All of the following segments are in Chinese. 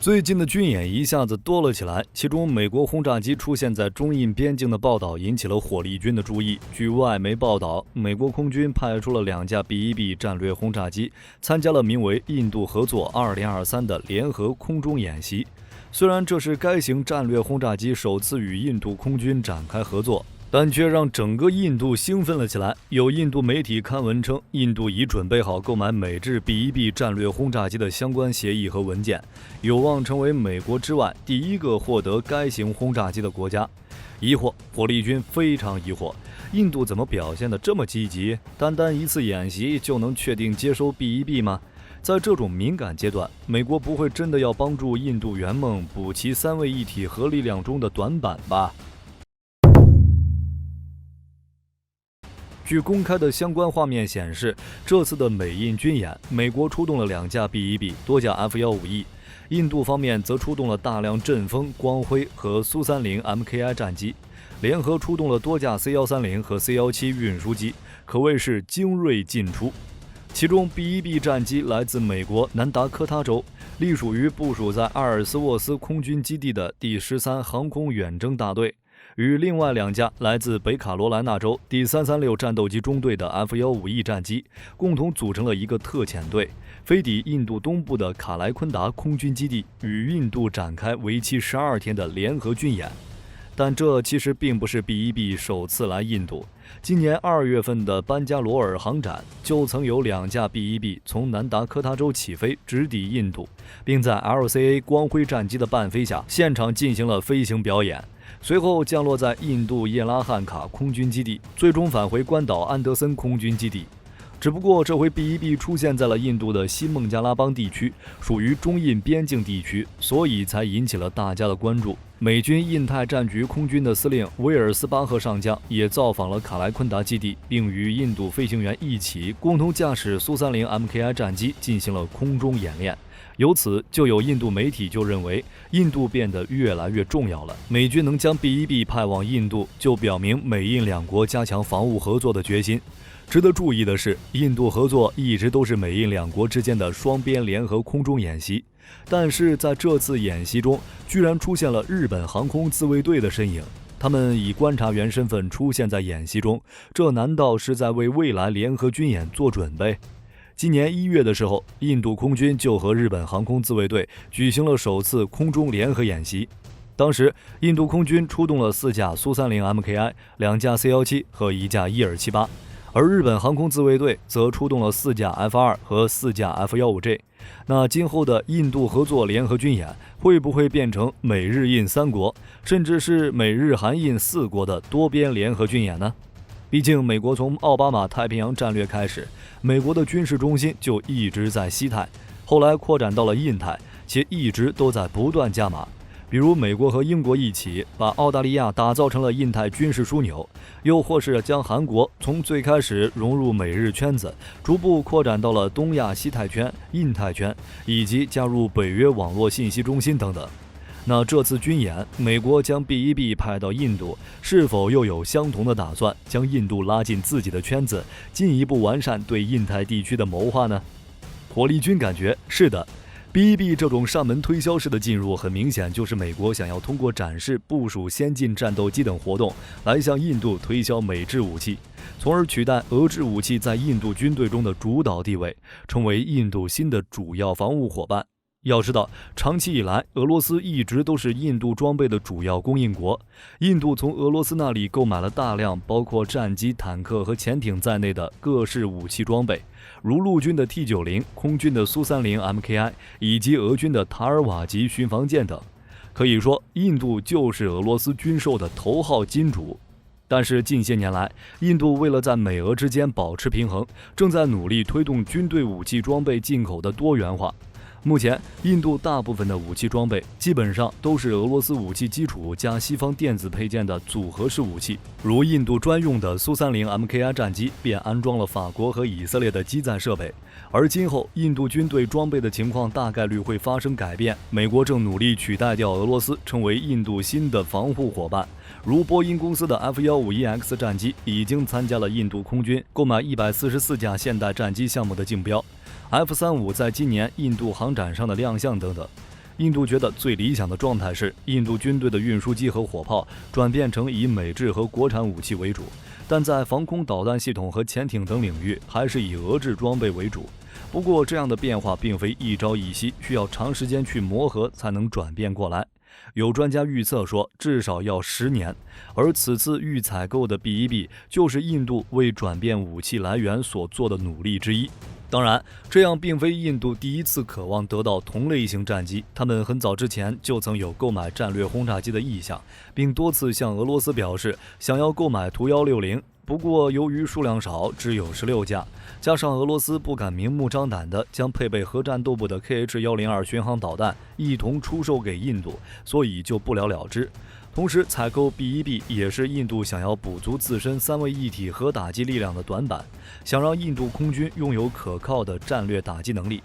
最近的军演一下子多了起来，其中美国轰炸机出现在中印边境的报道引起了火力军的注意。据外媒报道，美国空军派出了2架 B-1B 战略轰炸机，参加了名为印度合作2023的联合空中演习。虽然这是该型战略轰炸机首次与印度空军展开合作，但却让整个印度兴奋了起来。有印度媒体刊文称，印度已准备好购买美制 B-1B 战略轰炸机的相关协议和文件，有望成为美国之外第一个获得该型轰炸机的国家。疑惑，火力军非常疑惑，印度怎么表现得这么积极？单单一次演习就能确定接收 B-1B 吗？在这种敏感阶段，美国不会真的要帮助印度圆梦补齐3位一体核力量中的短板吧？据公开的相关画面显示，这次的美印军演，美国出动了2架 B-1B， 多架 F-15E， 印度方面则出动了大量阵风、光辉和苏30 MKI 战机，联合出动了多架 C-130和 C-17运输机，可谓是精锐尽出。其中 B-1B 战机来自美国南达科他州，隶属于部署在阿尔斯沃斯空军基地的第13航空远征大队，与另外2架来自北卡罗来纳州第336战斗机中队的 F-15E 战机，共同组成了一个特遣队，飞抵印度东部的卡莱昆达空军基地，与印度展开为期12天的联合军演。但这其实并不是 B-1B 首次来印度。今年2月份的班加罗尔航展就曾有2架 B-1B 从南达科他州起飞，直抵印度，并在 LCA 光辉战机的伴飞下，现场进行了飞行表演。随后降落在印度叶拉汉卡空军基地，最终返回关岛安德森空军基地。只不过这回 B-1B 出现在了印度的西孟加拉邦地区，属于中印边境地区，所以才引起了大家的关注。美军印太战局空军的司令威尔斯巴赫上将也造访了卡莱昆达基地，并与印度飞行员一起共同驾驶苏30 MKI 战机进行了空中演练。由此就有印度媒体就认为，印度变得越来越重要了。美军能将 B-1B 派往印度，就表明美印2国加强防务合作的决心。值得注意的是，印度合作一直都是美印2国之间的双边联合空中演习，但是在这次演习中，居然出现了日本航空自卫队的身影。他们以观察员身份出现在演习中，这难道是在为未来联合军演做准备？今年1月的时候，印度空军就和日本航空自卫队举行了首次空中联合演习。当时，印度空军出动了4架苏30 MKI、2架 C-17和1架伊尔78，而日本航空自卫队则出动了4架 F-2和4架 F-15J。那今后的印度合作联合军演会不会变成美日印3国，甚至是美日韩印4国的多边联合军演呢？毕竟美国从奥巴马太平洋战略开始，美国的军事中心就一直在西太，后来扩展到了印太，且一直都在不断加码。比如美国和英国一起把澳大利亚打造成了印太军事枢纽，又或是将韩国从最开始融入美日圈子，逐步扩展到了东亚西太圈、印太圈，以及加入北约网络信息中心等等。那这次军演，美国将 B-1B 派到印度，是否又有相同的打算，将印度拉进自己的圈子，进一步完善对印太地区的谋划呢？火力军感觉是的。B-1B 这种上门推销式的进入，很明显就是美国想要通过展示、部署先进战斗机等活动，来向印度推销美制武器，从而取代俄制武器在印度军队中的主导地位，成为印度新的主要防务伙伴。要知道，长期以来，俄罗斯一直都是印度装备的主要供应国。印度从俄罗斯那里购买了大量包括战机、坦克和潜艇在内的各式武器装备，如陆军的 T-90、空军的苏30 MKI 以及俄军的塔尔瓦级巡防舰等。可以说，印度就是俄罗斯军售的头号金主。但是近些年来，印度为了在美俄之间保持平衡，正在努力推动军队武器装备进口的多元化。目前，印度大部分的武器装备基本上都是俄罗斯武器基础加西方电子配件的组合式武器，如印度专用的苏30 MKI 战机便安装了法国和以色列的基载设备。而今后印度军队装备的情况大概率会发生改变，美国正努力取代掉俄罗斯，成为印度新的防护伙伴。如波音公司的 F-151X 战机已经参加了印度空军购买144架现代战机项目的竞标，F-35在今年印度航展上的亮相等等。印度觉得最理想的状态是，印度军队的运输机和火炮转变成以美制和国产武器为主，但在防空导弹系统和潜艇等领域还是以俄制装备为主。不过，这样的变化并非一朝一夕，需要长时间去磨合才能转变过来。有专家预测说，至少要10年。而此次预采购的 B-1B 就是印度为转变武器来源所做的努力之一。当然，这样并非印度第一次渴望得到同类型战机，他们很早之前就曾有购买战略轰炸机的意向，并多次向俄罗斯表示想要购买图160。不过，由于数量少，只有16架，加上俄罗斯不敢明目张胆地将配备核战斗部的 KH-102 巡航导弹一同出售给印度，所以就不了了之。同时，采购 B-1B 也是印度想要补足自身3位一体核打击力量的短板，想让印度空军拥有可靠的战略打击能力。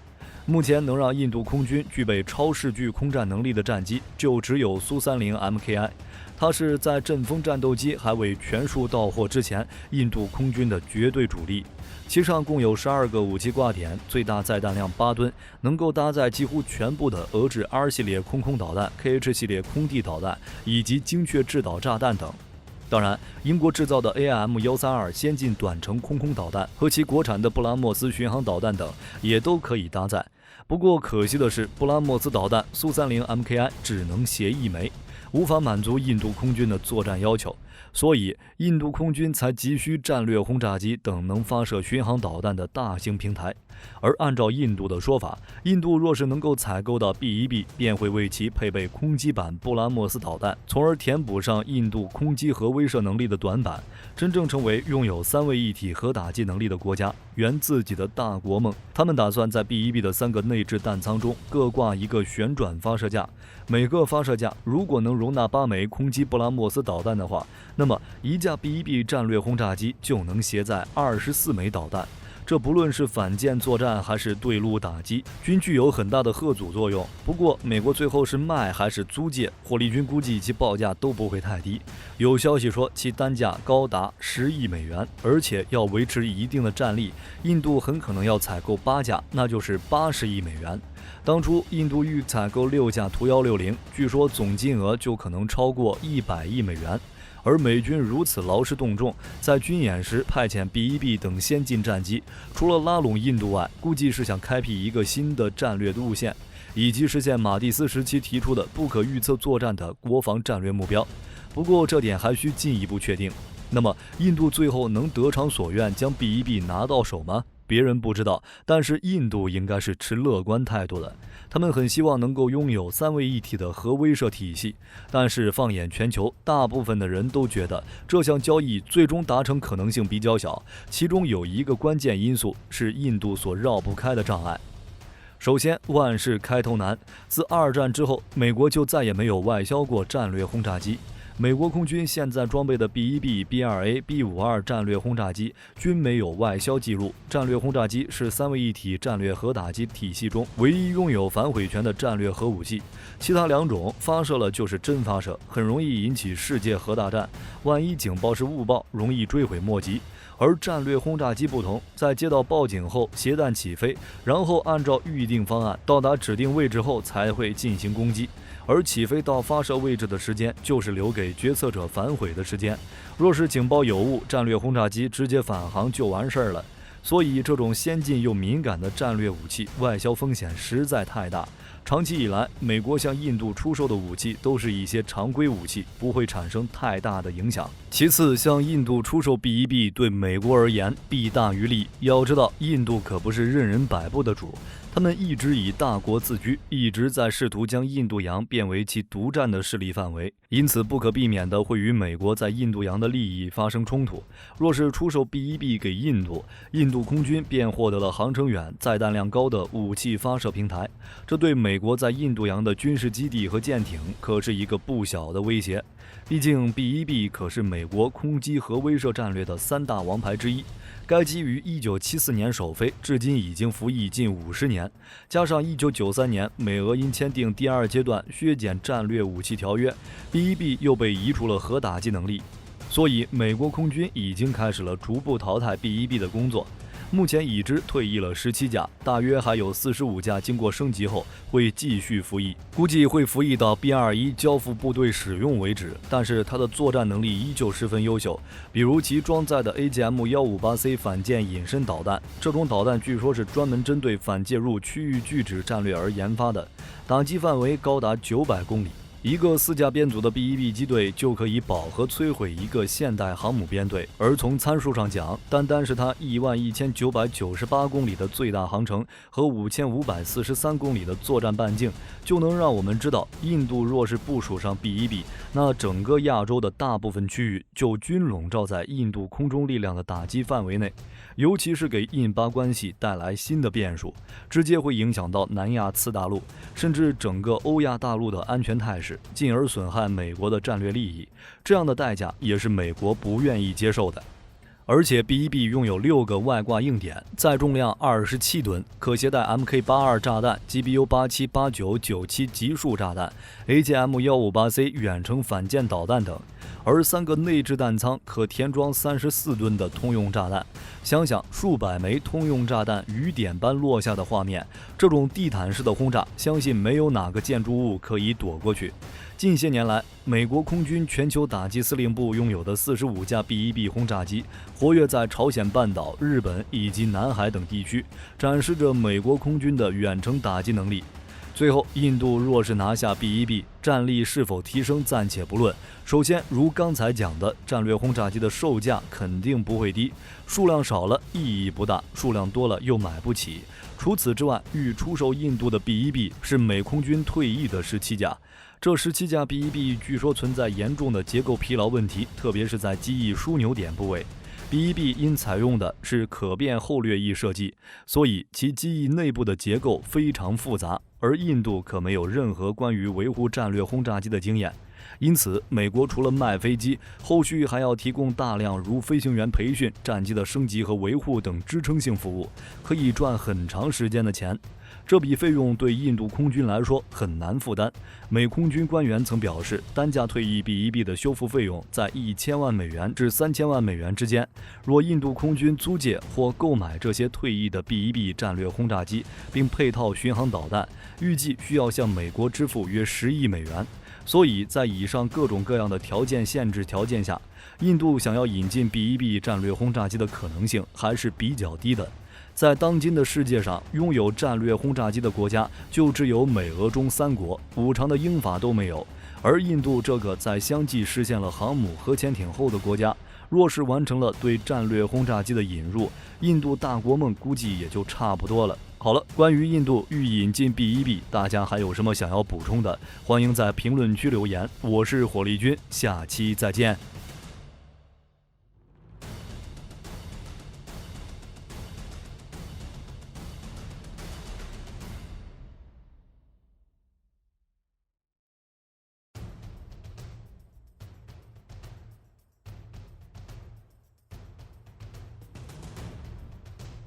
目前能让印度空军具备超视距空战能力的战机，就只有苏30 MKI。它是在阵风战斗机还未全数到货之前，印度空军的绝对主力。其上共有12个武器挂点，最大载弹量8吨，能够搭载几乎全部的俄制 R 系列空导弹、KH 系列空地导弹以及精确制导炸弹等。当然，英国制造的 AIM-132 先进短程空导弹和其国产的布拉莫斯巡航导弹等也都可以搭载。不过可惜的是，布拉莫斯导弹苏30 MKI 只能携1枚，无法满足印度空军的作战要求，所以印度空军才急需战略轰炸机等能发射巡航导弹的大型平台。而按照印度的说法，印度若是能够采购到 B-1B， 便会为其配备空基版布拉莫斯导弹，从而填补上印度空基核威慑能力的短板，真正成为拥有3位一体核打击能力的国家，圆自己的大国梦。他们打算在 B-1B 的3个内置弹舱中各挂一个旋转发射架，每个发射架如果能容纳8枚空基布拉莫斯导弹的话，那么一架 B-1B 战略轰炸机就能携载24枚导弹。这不论是反舰作战还是对陆打击，均具有很大的吓阻作用。不过，美国最后是卖还是租借，火力军估计其报价都不会太低。有消息说，其单价高达10亿美元，而且要维持一定的战力，印度很可能要采购8架，那就是80亿美元。当初印度预采购6架图160，据说总金额就可能超过100亿美元。而美军如此劳师动众，在军演时派遣 B-1B 等先进战机，除了拉拢印度外，估计是想开辟一个新的战略路线，以及实现马蒂斯时期提出的不可预测作战的国防战略目标。不过这点还需进一步确定。那么，印度最后能得偿所愿将 B-1B 拿到手吗？别人不知道，但是印度应该是持乐观态度的。他们很希望能够拥有3位一体的核威慑体系，但是放眼全球，大部分的人都觉得这项交易最终达成可能性比较小。其中有一个关键因素是印度所绕不开的障碍。首先，万事开头难，自2战之后，美国就再也没有外销过战略轰炸机。美国空军现在装备的 B-1B、B-2A、B-52战略轰炸机均没有外销记录。战略轰炸机是3位一体战略核打击体系中唯一拥有反毁权的战略核武器，其他2种发射了就是真发射，很容易引起世界核大战。万一警报是误报，容易追悔莫及。而战略轰炸机不同，在接到报警后携弹起飞，然后按照预定方案到达指定位置后才会进行攻击。而起飞到发射位置的时间就是留给决策者反悔的时间。若是警报有误，战略轰炸机直接返航就完事儿了。所以这种先进又敏感的战略武器外销风险实在太大。长期以来，美国向印度出售的武器都是一些常规武器，不会产生太大的影响。其次，向印度出售 B-1B 对美国而言弊大于利。要知道，印度可不是任人摆布的主，他们一直以大国自居，一直在试图将印度洋变为其独占的势力范围，因此不可避免的会与美国在印度洋的利益发生冲突。若是出售 B-1B 给印度，印度空军便获得了航程远、载弹量高的武器发射平台，这对美国在印度洋的军事基地和舰艇可是一个不小的威胁。毕竟 B-1B 可是美国空基核威慑战略的3大王牌之一。该机于1974年首飞，至今已经服役近50年。加上1993年美俄因签订第2阶段削减战略武器条约， B-1B 又被移除了核打击能力，所以美国空军已经开始了逐步淘汰 B-1B 的工作。目前已知退役了17架，大约还有45架经过升级后会继续服役，估计会服役到 B-21交付部队使用为止。但是它的作战能力依旧十分优秀，比如其装载的 AGM-158C 反舰隐身导弹，这种导弹据说是专门针对反介入区域拒止战略而研发的，打击范围高达900公里。一个4架编组的 B-1B 机队就可以饱和摧毁一个现代航母编队，而从参数上讲，单单是它11998公里的最大航程和5543公里的作战半径，就能让我们知道，印度若是部署上 B-1B， 那整个亚洲的大部分区域就均笼罩在印度空中力量的打击范围内，尤其是给印巴关系带来新的变数，直接会影响到南亚次大陆，甚至整个欧亚大陆的安全态势，进而损害美国的战略利益，这样的代价也是美国不愿意接受的。而且 B-1B 拥有6个外挂硬点，载重量27吨，可携带 Mk82 炸弹、GBU 87、89、97集束炸弹、AGM-158C 远程反舰导弹等，而3个内置弹舱可填装34吨的通用炸弹。想想数百枚通用炸弹雨点般落下的画面，这种地毯式的轰炸，相信没有哪个建筑物可以躲过去。近些年来，美国空军全球打击司令部拥有的45架 B-1B 轰炸机，活跃在朝鲜半岛、日本以及南海等地区，展示着美国空军的远程打击能力。最后，印度若是拿下 B-1B， 战力是否提升暂且不论。首先，如刚才讲的，战略轰炸机的售价肯定不会低，数量少了意义不大，数量多了又买不起。除此之外，欲出售印度的 B-1B 是美空军退役的17架。这17架 B-1B 据说存在严重的结构疲劳问题，特别是在机翼枢纽点部位。B-1B 因采用的是可变后掠翼设计，所以其机翼内部的结构非常复杂，而印度可没有任何关于维护战略轰炸机的经验。因此，美国除了卖飞机，后续还要提供大量如飞行员培训、战机的升级和维护等支撑性服务，可以赚很长时间的钱。这笔费用对印度空军来说很难负担。美空军官员曾表示，单架退役 B-1B 的修复费用在1000万美元至3000万美元之间。若印度空军租借或购买这些退役的 B-1B 战略轰炸机，并配套巡航导弹，预计需要向美国支付约10亿美元。所以在以上各种各样的条件限制条件下，印度想要引进 B-1B 战略轰炸机的可能性还是比较低的。在当今的世界上，拥有战略轰炸机的国家就只有美俄中3国，5常的英法都没有。而印度这个在相继实现了航母核潜艇后的国家，若是完成了对战略轰炸机的引入，印度大国梦估计也就差不多了。好了，关于印度欲引进 B-1B， 大家还有什么想要补充的？欢迎在评论区留言。我是火力军，下期再见。